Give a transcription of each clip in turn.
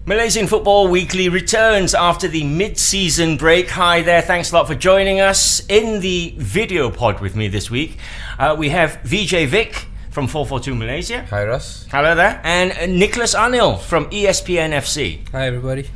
Malaysian Football Weekly returns after the mid-season break. Hi there, thanks a lot for joining us. In the VideoPod with me this week, we have Vijhay Vick from FourFourTwo Malaysia. Hi Ross. Hello there. And Nicolas Anil from ESPN FC. Hi everybody.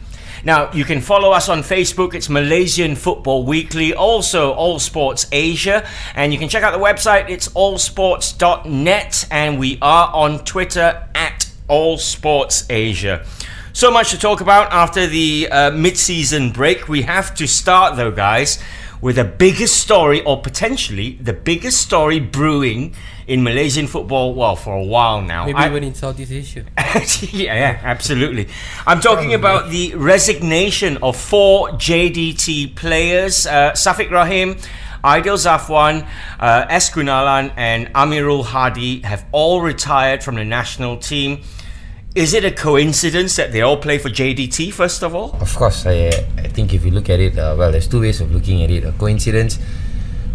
Now, you can follow us on Facebook. It's Malaysian Football Weekly, also All Sports Asia. And you can check out the website. It's allsports.net. And we are on Twitter at All Sports Asia. So much to talk about after the mid-season break. We have to start, though, guys, with the biggest story, or potentially the biggest story brewing in Malaysian football, well, for a while now. Maybe even in Southeast Asia. yeah, absolutely. I'm talking about the resignation of 4 JDT players. Safiq Rahim, Aidil Zafwan, S. Gunalan and Amirul Hadi have all retired from the national team. Is it a coincidence that they all play for JDT, first of all? Of course, I think if you look at it, there's two ways of looking at it. A coincidence,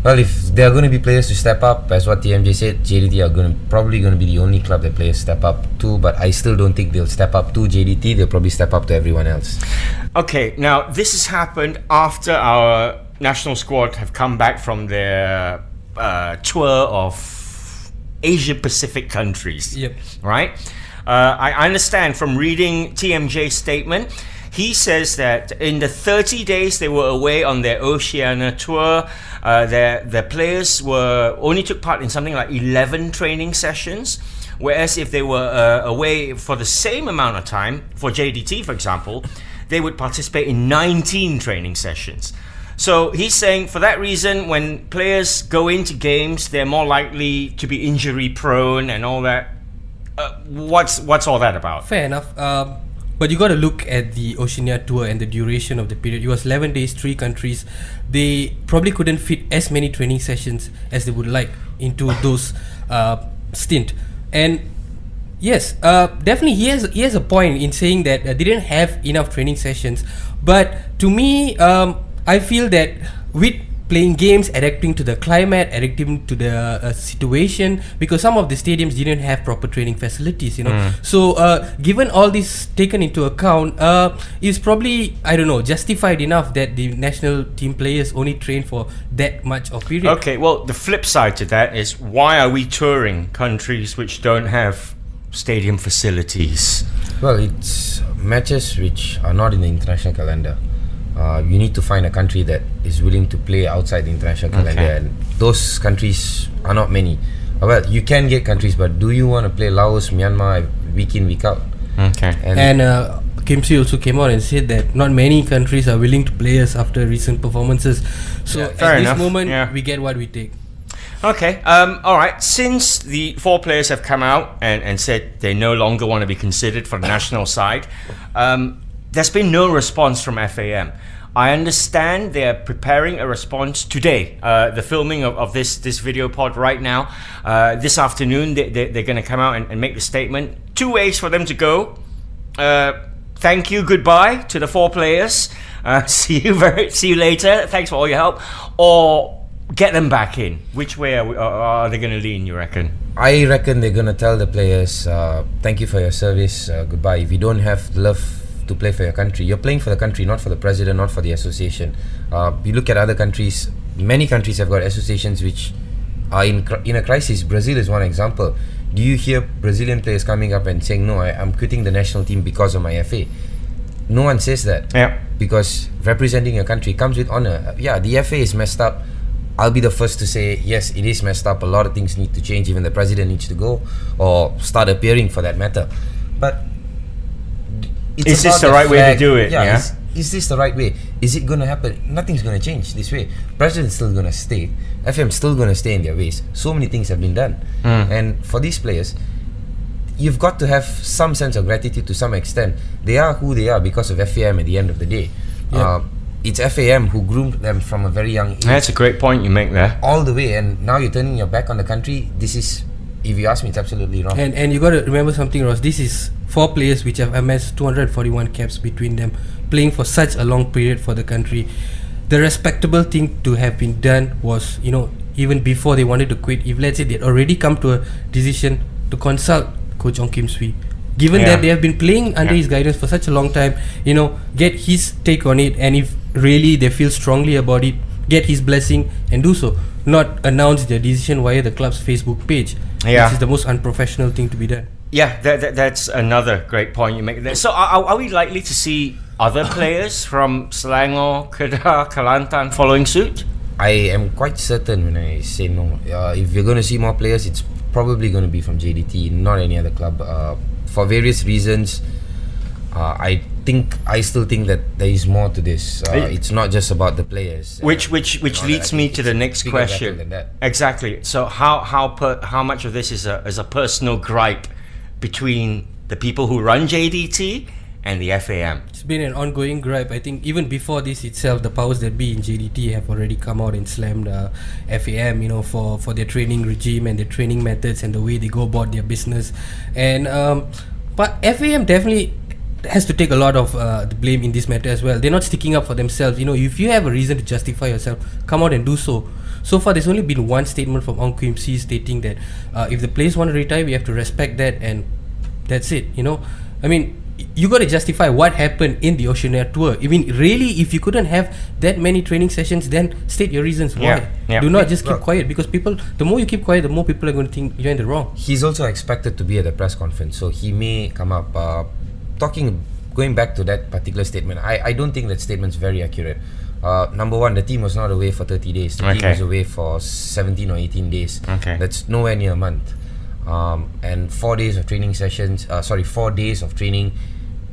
well, if there are going to be players to step up, as what TMJ said, JDT are probably going to be the only club that players step up to, but I still don't think they'll step up to JDT, they'll probably step up to everyone else. Okay, now this has happened after our national squad have come back from their tour of Asia-Pacific countries. Yep. Right? I understand from reading TMJ's statement, he says that in the 30 days they were away on their Oceania tour, their players only took part in something like 11 training sessions, whereas if they were away for the same amount of time, for JDT for example, they would participate in 19 training sessions. So he's saying for that reason, when players go into games, they're more likely to be injury prone and all that. What's all that about? Fair enough. But you got to look at the Oceania tour and the duration of the period. It was 11 days, 3 countries. They probably couldn't fit as many training sessions as they would like into those stint. And yes, definitely he has a point in saying that they didn't have enough training sessions. But to me, I feel that with playing games, adapting to the climate, adapting to the situation, because some of the stadiums didn't have proper training facilities, So given all this taken into account, it's probably, justified enough that the national team players only train for that much of period. Okay, well, the flip side to that is, why are we touring countries which don't have stadium facilities? Well, it's matches which are not in the international calendar. You need to find a country that is willing to play outside the international calendar, and those countries are not many. Well, you can get countries, but do you want to play Laos, Myanmar week in, week out? Okay. And Kim Si also came out and said that not many countries are willing to play us after recent performances. So at this moment, we get what we take. Okay, alright. Since the 4 players have come out and said they no longer want to be considered for the national side, there's been no response from FAM. I understand they're preparing a response today. The filming of this video pod right now. This afternoon, they're going to come out and make the statement. 2 ways for them to go. Thank you, goodbye to the 4 players. See you later. Thanks for all your help. Or get them back in. Which way are they going to lean, you reckon? I reckon they're going to tell the players, thank you for your service, goodbye. If you don't have love to play for your country, you're playing for the country, not for the president, not for the association. You look at other countries, many countries have got associations which are in a crisis. Brazil is one example. Do you hear Brazilian players coming up and saying, no, I'm quitting the national team because of my FA? No one says that. Yeah. Because representing your country comes with honor. Yeah, the FA is messed up. I'll be the first to say, yes, it is messed up. A lot of things need to change. Even the president needs to go or start appearing for that matter. But is this the right way to do it? Yeah. Is this the right way? Is it going to happen? Nothing's going to change this way. President's still going to stay. FM's still going to stay in their ways. So many things have been done. And for these players, you've got to have some sense of gratitude to some extent. They are who they are because of FAM at the end of the day. Yep. It's FAM who groomed them from a very young age. That's a great point you make there. All the way, and now you're turning your back on the country. This is, if you ask me, it's absolutely wrong. And you got to remember something, Ross. This is 4 players which have amassed 241 caps between them, playing for such a long period for the country. The respectable thing to have been done was, even before they wanted to quit, if let's say they'd already come to a decision to consult Coach Ong Kim Swee, given Yeah. that they have been playing under his guidance for such a long time. Get his take on it, and if really they feel strongly about it, get his blessing and do so. Not announce their decision via the club's Facebook page. Yeah. This is the most unprofessional thing to be done. Yeah, that's another great point you make there. So are we likely to see other players from Selangor, Kedah, Kelantan following suit? I am quite certain when I say no. If you're going to see more players, it's probably going to be from JDT, not any other club. For various reasons, I still think that there is more to this. It's not just about the players. Which leads me to the next bigger battle question. than that. Exactly. So how much of this is a personal gripe between the people who run JDT and the FAM? It's been an ongoing gripe. I think even before this itself, the powers that be in JDT have already come out and slammed FAM, for their training regime and their training methods and the way they go about their business. And but FAM definitely has to take a lot of the blame in this matter as well. They're not sticking up for themselves. If you have a reason to justify yourself, come out and do so. So far, there's only been one statement from Ong Kim Si stating that if the players want to retire, we have to respect that, and that's it. I mean, you got to justify what happened in the Oceania tour. I mean, really, if you couldn't have that many training sessions, then state your reasons why. Yeah. Do not just keep quiet, because the more you keep quiet, the more people are going to think you're in the wrong. He's also expected to be at the press conference, so he may come up going back to that particular statement. I don't think that statement's very accurate. Number one, the team was not away for 30 days. The team was away for 17 or 18 days. That's nowhere near a month. And 4 days of training sessions. 4 days of training.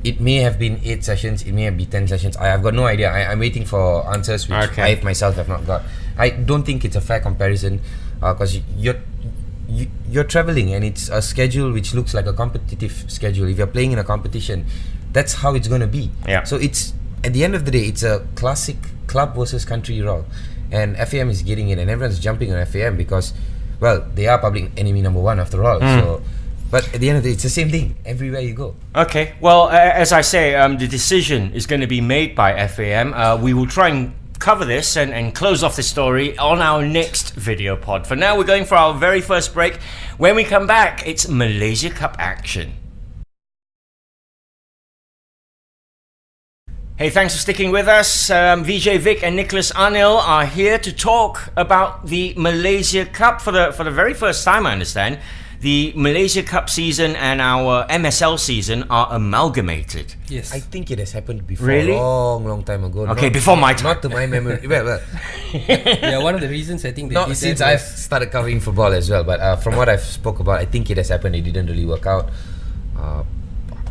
It may have been 8 sessions. It may have been 10 sessions. I've got no idea. I'm waiting for answers which I myself have not got. I don't think it's a fair comparison because you're traveling and it's a schedule which looks like a competitive schedule. If you're playing in a competition, that's how it's going to be. So it's, at the end of the day, it's a classic club versus country role, and FAM is getting it, and everyone's jumping on FAM because, well, they are public enemy number one after all. So, but at the end of the day, it's the same thing everywhere you go. Okay, well, as I say, the decision is going to be made by FAM. We will try and cover this and close off the story on our next video pod. For now, we're going for our very first break. When we come back, it's Malaysia Cup action. Hey, thanks for sticking with us. Vijhay, Vick and Nicolas Anil are here to talk about the Malaysia Cup for the very first time, I understand. The Malaysia Cup season and our MSL season are amalgamated. Yes. I think it has happened before, Really? long time ago. Okay, before my time. Not to my memory. well, Yeah, one of the reasons I think they not did since that I've started covering football as well. But from what I've spoke about, I think it has happened. It didn't really work out.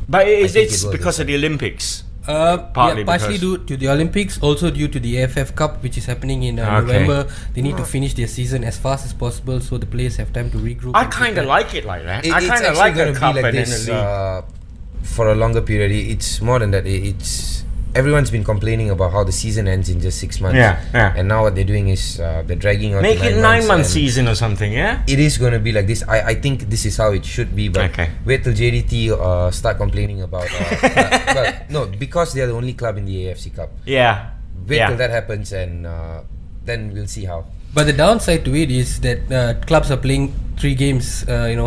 But think it it's will because this of the Olympics. partially because- due to the Olympics, also due to the AFF Cup, which is happening in November. They need to finish their season as fast as possible, so the players have time to regroup. I and kind of prepare. like it like that. It's I kind of actually like gonna a be cup like and then this a league. for a longer period. It's more than that. It's everyone's been complaining about how the season ends in just 6 months. Yeah. And now what they're doing is they're dragging out. Make to it 9 months 9-month and season or something, yeah? It is going to be like this. I think this is how it should be. But Okay. wait till JDT start complaining about. Because they are the only club in the AFC Cup. Yeah. Wait Yeah. till that happens, and then we'll see how. But the downside to it is that clubs are playing 3 games. In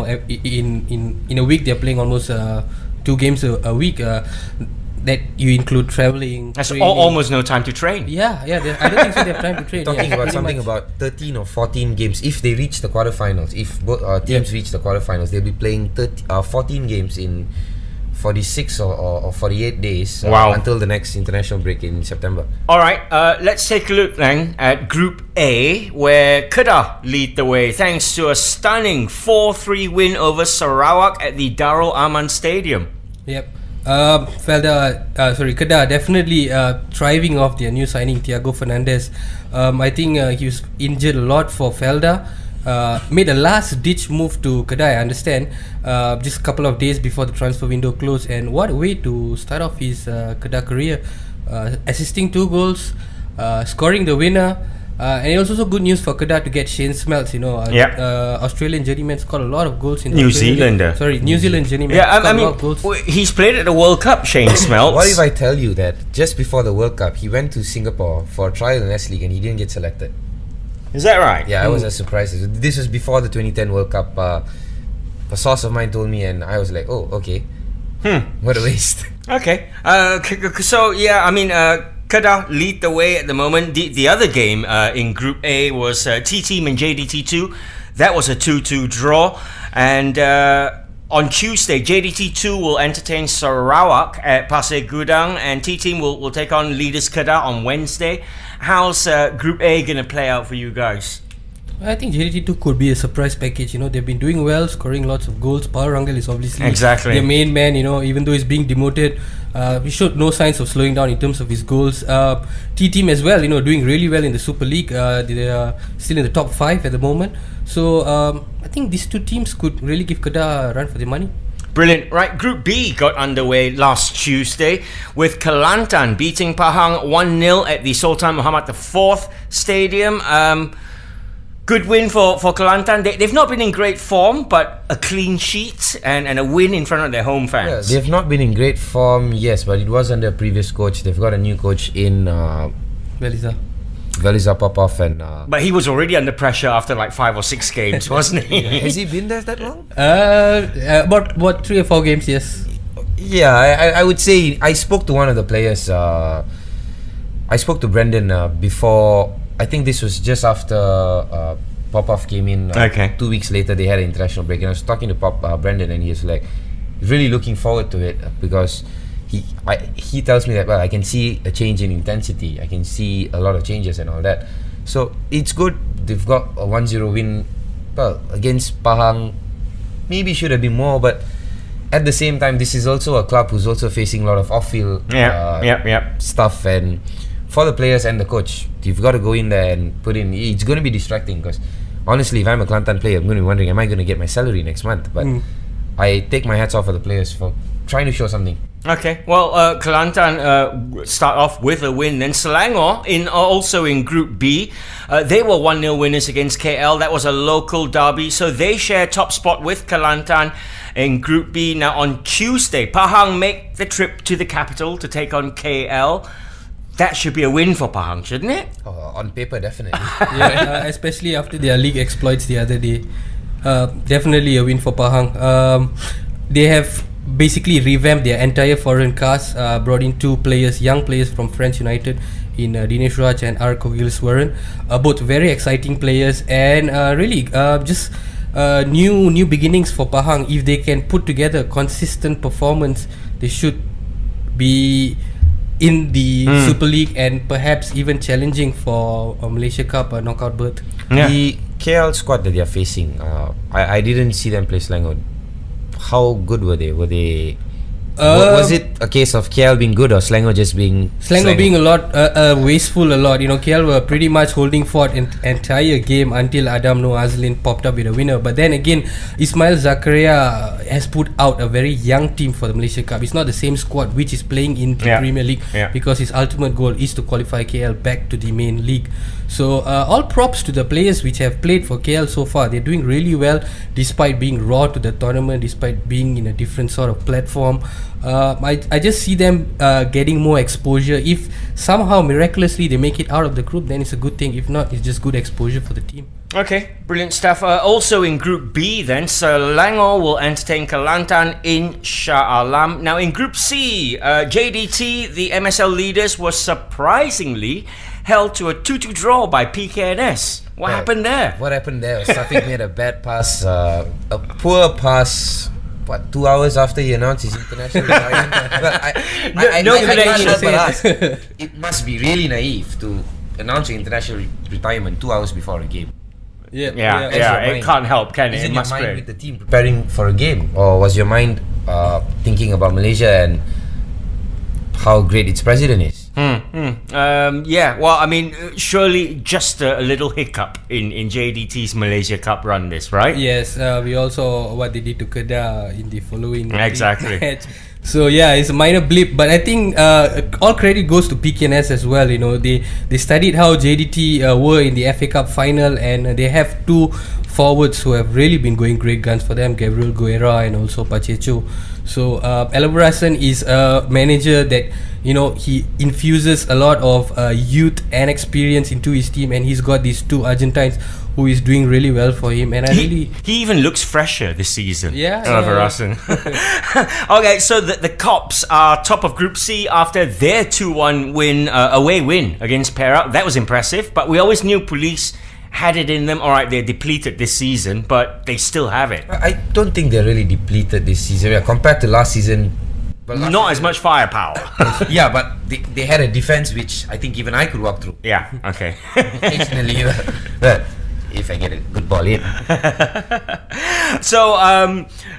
a week, they're playing almost 2 games a week. That you include traveling. That's training. almost no time to train. Yeah. I don't think so. They have time to train. Talking about pretty something much. about 13 or 14 games. If they reach the quarterfinals, if both teams reach the quarterfinals, they'll be playing 14 games in 46 or 48 days Wow. until the next international break in September. All right, let's take a look then at Group A, where Kedah lead the way thanks to a stunning 4-3 win over Sarawak at the Darul Aman Stadium. Yep. Kedah definitely thriving off their new signing Thiago Fernandez. I think he was injured a lot for Felda. Made a last ditch move to Kedah, I understand, just a couple of days before the transfer window closed. And what a way to start off his Kedah career, assisting 2 goals, scoring the winner. And it was also good news for Kedah to get Shane Smelts. Australian journeyman scored a lot of goals in the New Australian Zealander. League. New Zealand journeyman. Yeah, scored I a mean, lot of goals. he's played at the World Cup, Shane Smelts. What if I tell you that just before the World Cup, he went to Singapore for a trial in S League and he didn't get selected? Is that right? Yeah, I was as surprised. This was before the 2010 World Cup. A source of mine told me, and I was like, oh, okay. What a waste. Okay. So yeah, I mean, Kedah lead the way at the moment. The other game in Group A was T-Team and JDT2. That was a 2-2 draw. And on Tuesday, JDT2 will entertain Sarawak at Pasir Gudang, and T-Team will take on leaders Kedah on Wednesday. How's Group A going to play out for you guys? I think JDT2 could be a surprise package. They've been doing well, scoring lots of goals. Power Rangel is obviously their main man. Even though he's being demoted, he showed no signs of slowing down in terms of his goals. T-Team as well, doing really well in the Super League. They are still in the top 5 at the moment. So I think these two teams could really give Kedah a run for their money. Brilliant. Right, Group B got underway last Tuesday with Kelantan beating Pahang 1-0 at the Sultan Muhammad IV Stadium. Good win for Kelantan. They've not been in great form, but a clean sheet and a win in front of their home fans. Yeah, they've not been in great form, yes, but it was under a previous coach. They've got a new coach in Veliza Popov, and but he was already under pressure after like 5 or 6 games, wasn't he? Has he been there that long? About 3 or 4 games, yes. Yeah, I would say I spoke to one of the players. I spoke to Brendan before. I think this was just after Popov came in. 2 weeks later, they had an international break, and I was talking to Brendan, and he was like really looking forward to it because he tells me that, well, I can see a change in intensity, I can see a lot of changes and all that. So it's good. They've got a 1-0 win, well, against Pahang. Maybe should have been more, but at the same time, this is also a club who's also facing a lot of off-field stuff, and for the players and the coach, you've got to go in there and put in. It's going to be distracting because honestly, if I'm a Kelantan player, I'm going to be wondering, am I going to get my salary next month? But I take my hats off for the players for trying to show something. Okay, well, Kelantan start off with a win. Then Selangor, also in Group B, they were 1-0 winners against KL. That was a local derby, so they share top spot with Kelantan in Group B. Now on Tuesday, Pahang make the trip to the capital to take on KL. That should be a win for Pahang, shouldn't it? On paper, definitely. Especially after their league exploits the other day. Definitely a win for Pahang. They have basically revamped their entire foreign cast, brought in 2 players, young players from French United in Dinesh Raj and R. Kogilswaran. Both very exciting players, and really just new beginnings for Pahang. If they can put together a consistent performance, they should be in the Super League and perhaps even challenging for a Malaysia Cup knockout berth. The KL squad that they are facing, I didn't see them play Selangor. How good were they? Was it a case of KL being good or Selangor just being Selangor being a lot wasteful a lot? KL were pretty much holding fort in entire game until Adam Noor Azlin popped up with a winner. But then again, Ismail Zakaria has put out a very young team for the Malaysia Cup. It's not the same squad which is playing in the Premier League because his ultimate goal is to qualify KL back to the main league. So all props to the players which have played for KL so far. They're doing really well despite being raw to the tournament, despite being in a different sort of platform. I just see them getting more exposure. If somehow miraculously they make it out of the group, then it's a good thing. If not, it's just good exposure for the team. Okay, brilliant stuff. Also in Group B then, Selangor will entertain Kelantan in Shah Alam. Now in Group C, JDT, the MSL leaders, were surprisingly held to a 2-2 draw by PKNS. What happened there? What happened there? Safiq made a bad pass, a poor pass. 2 hours after he announced his international retirement? It must be really naive to announce your international retirement 2 hours before a game. It can't help, can it? Is it your mind with the team preparing for a game, or was your mind thinking about Malaysia and how great its president is? Well, I mean, surely just a little hiccup in JDT's Malaysia Cup run, this, right? Yes, we all saw what they did to Kedah in the following match. So yeah, it's a minor blip, but I think all credit goes to PKNS as well. They studied how JDT were in the FA Cup final, and they have 2 forwards who have really been going great guns for them, Gabriel Guerra and also Pacheco. So Elaborasan is a manager that he infuses a lot of youth and experience into his team, and he's got these two Argentines who is doing really well for him. And he even looks fresher this season. Yeah, Elaborasan. Okay, so the Cops are top of Group C after their 2-1 away win against Perak. That was impressive, but we always knew Police had it in them. Alright, they're depleted this season, but they still have it. I don't think they're really depleted this season compared to last season. Not as much firepower. Yeah, but they had a defense which I think even I could walk through. Yeah, okay. Occasionally, but if I get a good ball in. So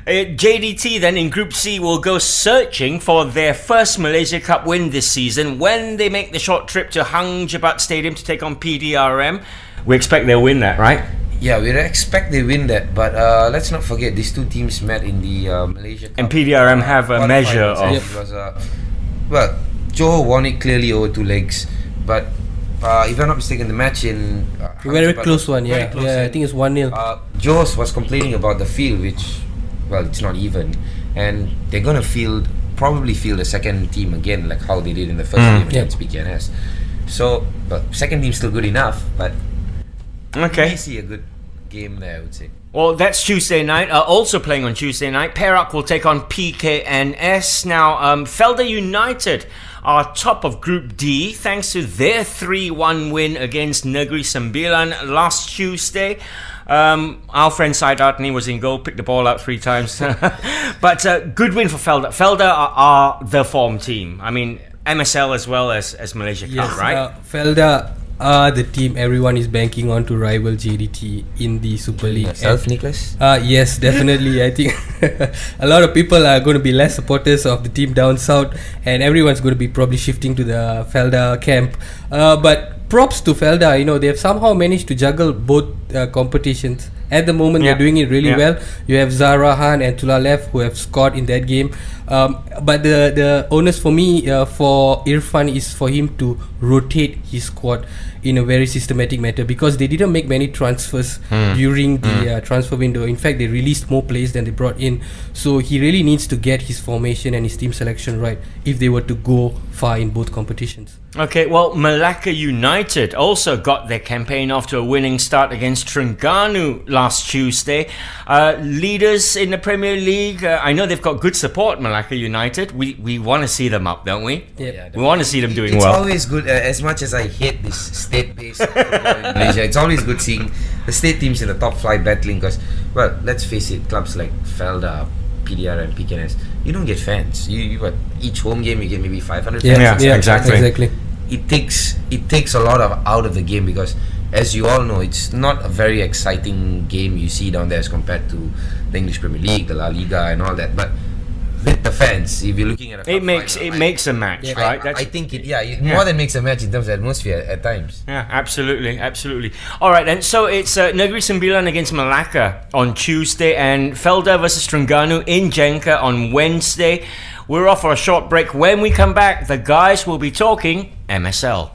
JDT then in Group C will go searching for their first Malaysia Cup win this season when they make the short trip to Hang Jebat Stadium to take on PDRM. We expect they'll win that, right? Yeah, we expect they win that, but let's not forget these two teams met in the Malaysia Cup. And PDRM have a measure of... It was, Johor won it clearly over 2 legs, but if I'm not mistaken, the match in... very close one, yeah. I think it's 1-0. Johor was complaining about the field, which, it's not even, and they're going to probably field the second team again, like how they did in the first game against PKNS. So, second team's still good enough, but... Okay. I see a good game there, I would say. Well, that's Tuesday night. Also playing on Tuesday night, Perak will take on PKNS. Now, Felda United are top of Group D thanks to their 3-1 win against Negeri Sembilan last Tuesday. Our friend Saidatni was in goal, picked the ball up 3 times. But good win for Felda. Felda are the form team. I mean, MSL as well as Malaysia Cup, right? Felda are the team everyone is banking on to rival JDT in the Super League. Yourself, Nicolas? Yes, definitely. I think a lot of people are going to be less supporters of the team down south, and everyone's going to be probably shifting to the Felda camp. But props to Felda, they have somehow managed to juggle both competitions. At the moment, they're doing it really well. You have Zarahan and Tulalef who have scored in that game. But the onus for me, for Irfan, is for him to rotate his squad in a very systematic manner, because they didn't make many transfers during the transfer window. In fact, they released more players than they brought in. So he really needs to get his formation and his team selection right if they were to go far in both competitions. Okay, well, Malacca United also got their campaign off to a winning start against Terengganu last Tuesday. Leaders in the Premier League, I know they've got good support, Malacca United. We want to see them up, don't we? Yep. We want to see them doing it's well. It's always good, as much as I hate this state-based football in Malaysia, it's always good seeing the state teams in the top flight battling, because, let's face it, clubs like Felda, PDR and PKNS, you don't get fans. You each home game you get maybe 500 fans. Yeah, exactly. It takes a lot out of the game, because as you all know, it's not a very exciting game you see down there as compared to the English Premier League, the La Liga and all that. But with the fans, if you're looking at it makes a match, right? I think it more than makes a match in terms of atmosphere at times. Yeah, absolutely. All right, then. So it's Negeri Sembilan against Malacca on Tuesday, and Felda versus Terengganu in Jenka on Wednesday. We're off for a short break. When we come back, the guys will be talking MSL.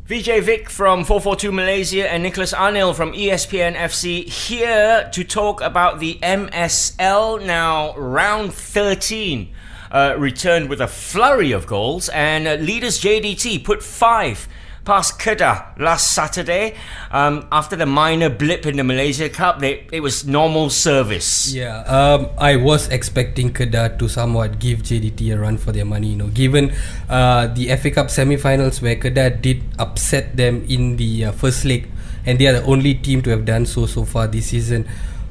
Vijhay, Vick from FourFourTwo Malaysia and Nicolas Anil from ESPN FC here to talk about the MSL. Now, round 13 returned with a flurry of goals, and leaders JDT put 5 past Kedah last Saturday. After the minor blip in the Malaysia Cup, it was normal service. Yeah, I was expecting Kedah to somewhat give JDT a run for their money, given the FA Cup semi-finals where Kedah did upset them in the first leg, and they are the only team to have done so far this season.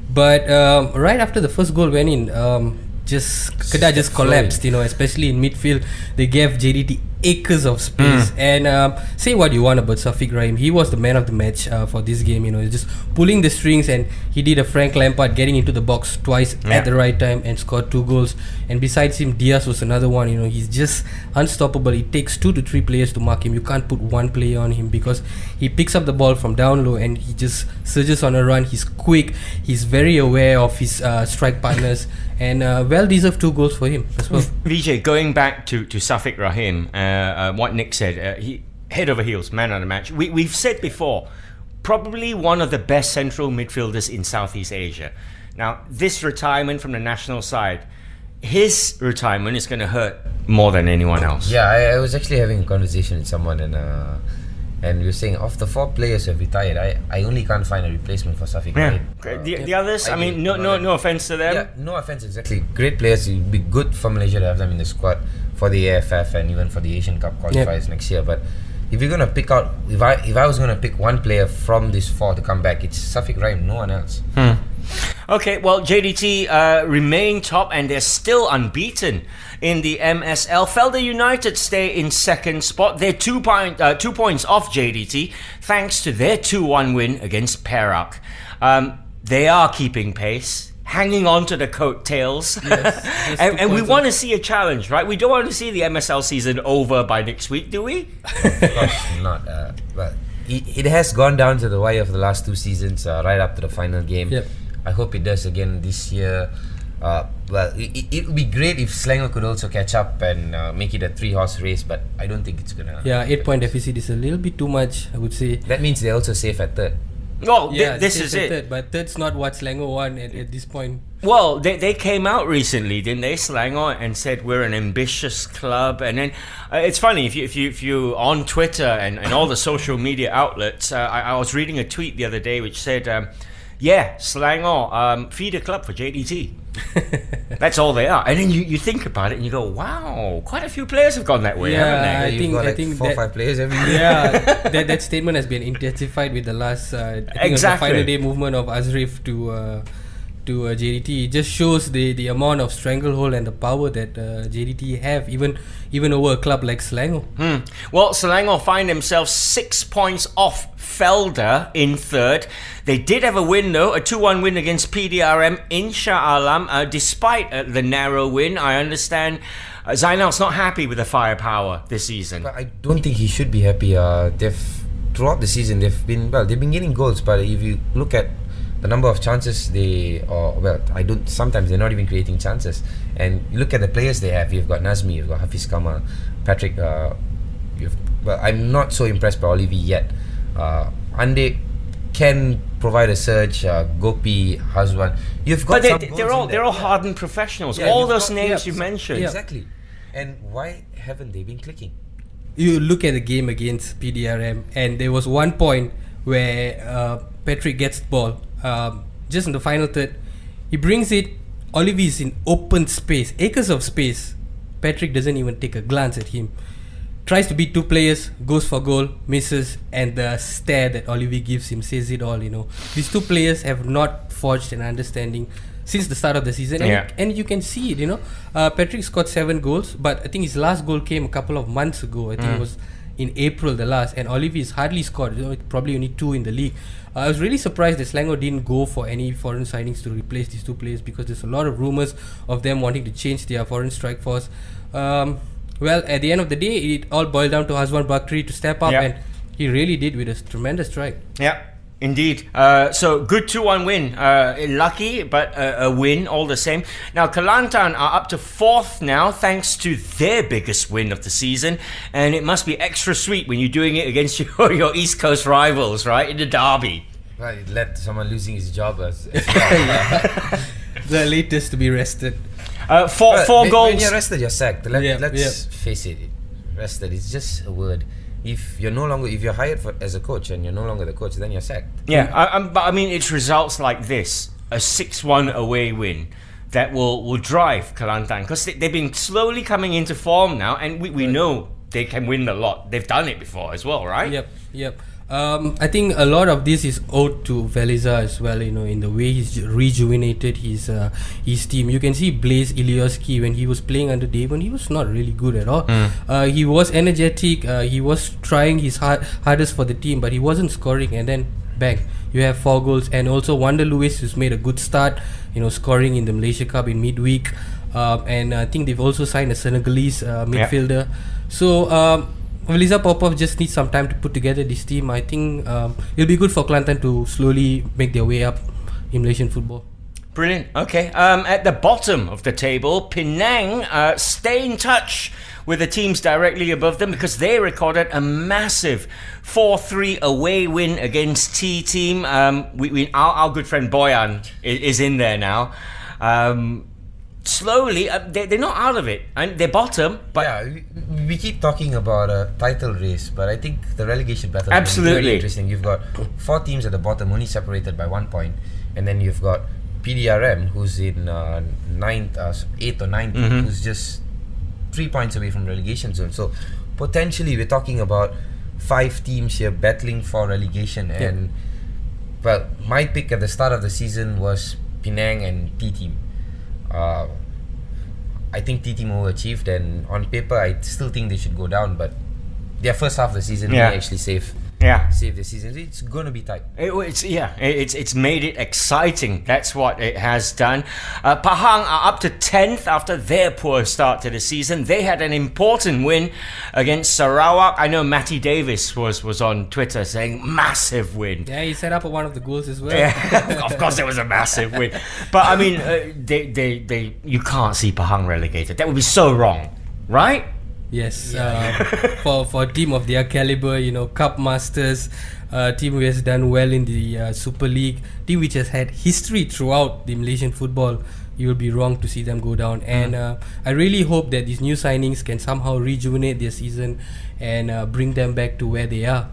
But right after the first goal went in, Kedah just collapsed, especially in midfield. They gave JDT acres of space. And say what you want about Safiq Rahim, he was the man of the match for this game. He's just pulling the strings, and he did a Frank Lampard getting into the box twice at the right time and scored 2 goals. And besides him, Diaz was another one. He's just unstoppable. It takes 2 to 3 players to mark him. You can't put one player on him, because he picks up the ball from down low and he just surges on a run. He's quick, he's very aware of his strike partners, and well-deserved 2 goals for him as well. Vijay, going back to Safiq Rahim, what Nick said, he head over heels, man of the match. We've said before, probably one of the best central midfielders in Southeast Asia. Now, this retirement from the national side, his retirement is going to hurt more than anyone else. Yeah, I was actually having a conversation with someone, and we were saying of the 4 players who have retired, I only can't find a replacement for Safiq. Yeah. Right? The others, I mean, no offense to them. Yeah, no offense, exactly. Great players. It would be good for Malaysia to have them in the squad for the AFF and even for the Asian Cup qualifiers next year. But if you're gonna pick out, if I was gonna pick one player from this 4 to come back, it's Safiq Rahim, no one else. Okay, well, JDT remain top and they're still unbeaten in the MSL. Felda United stay in second spot. They're 2 points off JDT thanks to their 2-1 win against Perak. They are keeping pace, hanging on to the coattails. Yes, and we want to see a challenge, right? We don't want to see the MSL season over by next week, do we? Of course not. But it has gone down to the wire for the last 2 seasons, right up to the final game. Yep. I hope it does again this year. Well, it would be great if Selangor could also catch up and make it a 3-horse race, but I don't think it's gonna. Yeah, 8-point deficit is a little bit too much, I would say. That means they're also safe at third. Well, Yeah, this is it. Third, but third's not what Selangor won at this point. Well, they came out recently, didn't they, Selangor, and said we're an ambitious club. And then it's funny if you on Twitter and all the social media outlets. I was reading a tweet the other day which said, "Yeah, Selangor, feeder club for JDT." That's all they are. And then you think about it and you go, "Wow, quite a few players have gone that way, haven't they?" You've got like 4 or 5 players every year. Yeah, that statement has been intensified with the last I think it was the final day movement of Azrif to JDT. It just shows the amount of stranglehold and the power that JDT have even over a club like Selangor. Well, Selangor find themselves 6 points off Felda in third. They did have a win though, a 2-1 win against PDRM in Shah Alam. Despite the narrow win, I understand Zainal's not happy with the firepower this season. But I don't think he should be happy. Throughout the season they've been getting goals, but if you look at the number of chances sometimes they're not even creating chances. And you look at the players they have. You've got Nazmi, you've got Hafiz Kamal, Patrick. I'm not so impressed by Olivi yet. Ande can provide a surge. Gopi, Hazwan. You've got. But they're all hardened professionals. All those names you mentioned. Exactly. And why haven't they been clicking? You look at the game against PDRM, and there was one point where Patrick gets the ball just in the final third. He brings it. Olivi is in open space, acres of space. Patrick doesn't even take a glance at him. Tries to beat 2 players, goes for goal, misses, and the stare that Olivi gives him says it all. These 2 players have not forged an understanding since the start of the season, and you can see it. Patrick scored 7 goals, but I think his last goal came a couple of months ago. I think it was in April the last, and Olivi has hardly scored. Probably only 2 in the league. I was really surprised that Selangor didn't go for any foreign signings to replace these 2 players, because there's a lot of rumours of them wanting to change their foreign strike force. Well, at the end of the day, it all boiled down to Hazwan Bakri to step up, and he really did with a tremendous strike. Yeah, indeed. So good 2-1 win. Lucky, but a win all the same. Now, Kelantan are up to 4th now, thanks to their biggest win of the season. And it must be extra sweet when you're doing it against your East Coast rivals, right? In the derby. Well, it led to someone losing his job as The latest to be rested. Four goals. When you're rested, you're sacked. Let's face it. Rested, it's just a word. If you're hired as a coach and you're no longer the coach, then you're sacked. Yeah, but I mean, it's results like this, a 6-1 away win, that will drive Kelantan, because they've been slowly coming into form now, and we know they can win a lot. They've done it before as well, right? Yep. I think a lot of this is owed to Veliza as well, in the way he's rejuvenated his team. You can see Blaise Ilioski, when he was playing under Devon, he was not really good at all. He was energetic, he was trying his hardest for the team, but he wasn't scoring, and then bang, you have 4 goals. And also Wander Lewis, who's made a good start, scoring in the Malaysia Cup in midweek, and I think they've also signed a Senegalese midfielder. So Veliza Popov just needs some time to put together this team. I think it'll be good for Kelantan to slowly make their way up in Malaysian football. Brilliant. Okay. At the bottom of the table, Penang stay in touch with the teams directly above them because they recorded a massive 4-3 away win against T Team. Our good friend Boyan is in there now. Slowly, they're not out of it, and they're bottom. But yeah, we keep talking about a title race, but I think the relegation battle is very interesting. You've got 4 teams at the bottom, only separated by 1 point, and then you've got PDRM, who's in 8th or 9th, who's just 3 points away from relegation zone. So potentially, we're talking about 5 teams here battling for relegation. And well, my pick at the start of the season was Penang and T Team. I think T Team overachieved, and on paper I still think they should go down, but their first half of the season may actually save the season. It's gonna be tight. It's made it exciting. That's what it has done. Pahang are up to 10th after their poor start to the season. They had an important win against Sarawak. I know Matty Davis was on Twitter saying massive win. Yeah, he set up one of the goals as well. Yeah, of course it was a massive win. But I mean, you can't see Pahang relegated. That would be so wrong, right? Yes, for a team of their caliber, Cup Masters, team who has done well in the Super League, team which has had history throughout the Malaysian football, you will be wrong to see them go down. And I really hope that these new signings can somehow rejuvenate their season and bring them back to where they are.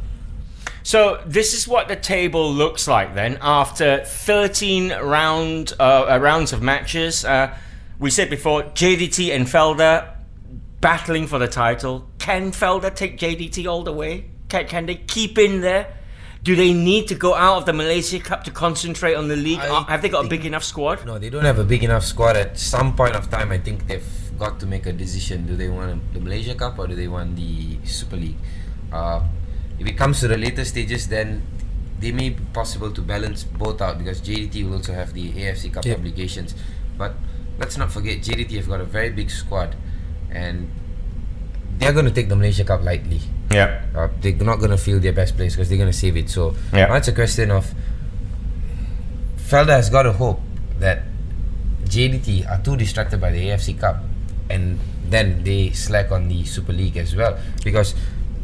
So this is what the table looks like then after 13 rounds of matches. We said before, JDT and Felda battling for the title. Can Felda take JDT all the way? Can they keep in there? Do they need to go out of the Malaysia Cup to concentrate on the league? Have they got a big enough squad? No, they don't have a big enough squad. At some point of time, I think they've got to make a decision. Do they want the Malaysia Cup or do they want the Super League? If it comes to the later stages, then they may be possible to balance both out because JDT will also have the AFC Cup obligations. But let's not forget, JDT have got a very big squad, and they're going to take the Malaysia Cup lightly. Yeah. They're not going to feel their best place because they're going to save it. So now it's a question of Felda has got to hope that JDT are too distracted by the AFC Cup and then they slack on the Super League as well. Because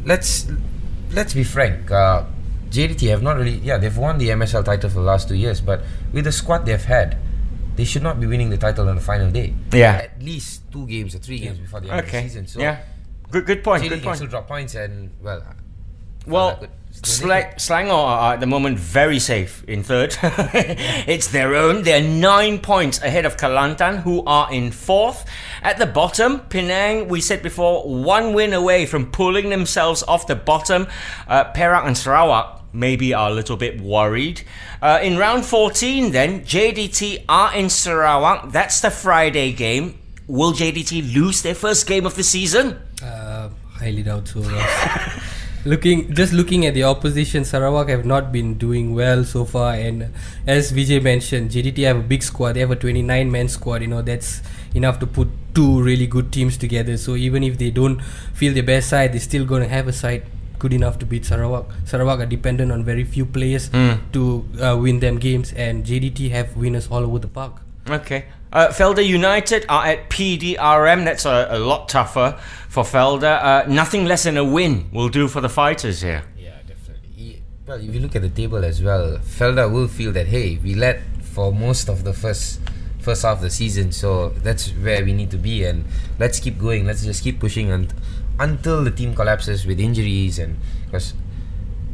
let's be frank, JDT have not really, they've won the MSL title for the last 2 years, but with the squad they've had, they should not be winning the title on the final day. At least 2 games or 3 games before the end of the season. So good point. JDT can still drop points, and Selangor are at the moment very safe in 3rd. It's their own. They're 9 points ahead of Kelantan, who are in 4th. At the bottom, Penang, we said before, 1 win away from pulling themselves off the bottom. Perak and Sarawak maybe are a little bit worried. In round 14 then, JDT are in Sarawak. That's the Friday game. Will JDT lose their first game of the season? Highly doubt so. Looking at the opposition, Sarawak have not been doing well so far, and as Vijhay mentioned, JDT have a big squad. They have a 29-man squad. That's enough to put 2 really good teams together. So even if they don't feel their best side, they're still going to have a side good enough to beat Sarawak. Sarawak are dependent on very few players to win them games, and JDT have winners all over the park. Okay. Felda United are at PDRM. That's a lot tougher for Felda. Nothing less than a win will do for the fighters here. Yeah, definitely. Well, if you look at the table as well, Felda will feel that, hey, we led for most of the first half of the season, so that's where we need to be, and let's keep going. Let's just keep pushing until the team collapses with injuries, and because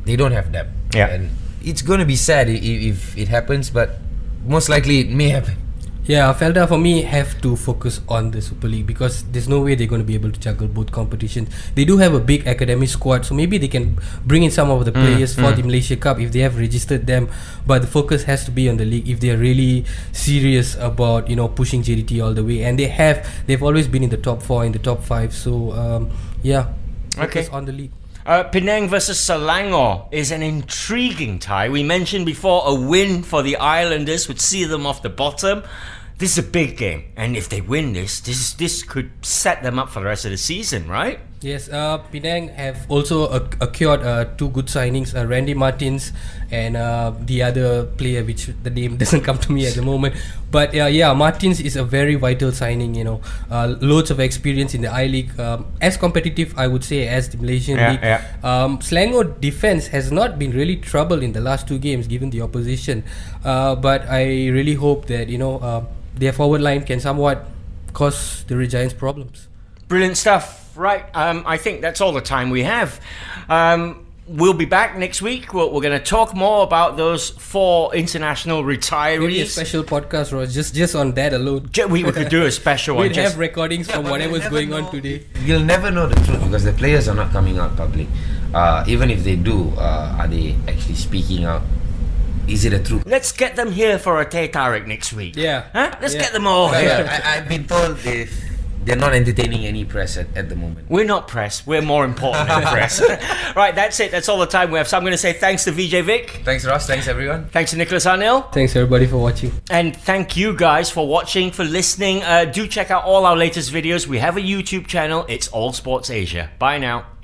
they don't have depth. And it's going to be sad if it happens, but most likely it may happen. Yeah, Felda for me have to focus on the Super League because there's no way they're going to be able to juggle both competitions. They do have a big academy squad, so maybe they can bring in some of the players for the Malaysia Cup if they have registered them. But the focus has to be on the league if they're really serious about pushing JDT all the way. And they've always been in the top 4, in the top 5. So focus on the league. Penang versus Selangor is an intriguing tie. We mentioned before a win for the Islanders would see them off the bottom. This is a big game, and if they win this could set them up for the rest of the season, right? Yes, Penang have also acquired two good signings, Randy Martins and the other player, which the name doesn't come to me at the moment. But yeah, Martins is a very vital signing. Loads of experience in the I-League, as competitive, I would say, as the Malaysian League. Selangor defense has not been really troubled in the last two games, given the opposition. But I really hope that their forward line can somewhat cause the Red Giants problems. Brilliant stuff. Right, I think that's all the time we have. We'll be back next week. We're going to talk more about those 4 international retirees. Maybe a special podcast, Ross, just on that alone. We could do a special one. We'd have recordings from whatever's going on today. You'll never know the truth because the players are not coming out public. Even if they do, are they actually speaking out? Is it a truth? Let's get them here for a Teh Tarik next week. Yeah. Huh? Let's get them all here. I've been told they're not entertaining any press at the moment. We're not press. We're more important than press. Right, that's it. That's all the time we have. So I'm going to say thanks to Vijhay Vick. Thanks, Ross. Thanks, everyone. Thanks to Nicolas Anil. Thanks, everybody, for watching. And thank you guys for watching, for listening. Do check out all our latest videos. We have a YouTube channel. It's All Sports Asia. Bye now.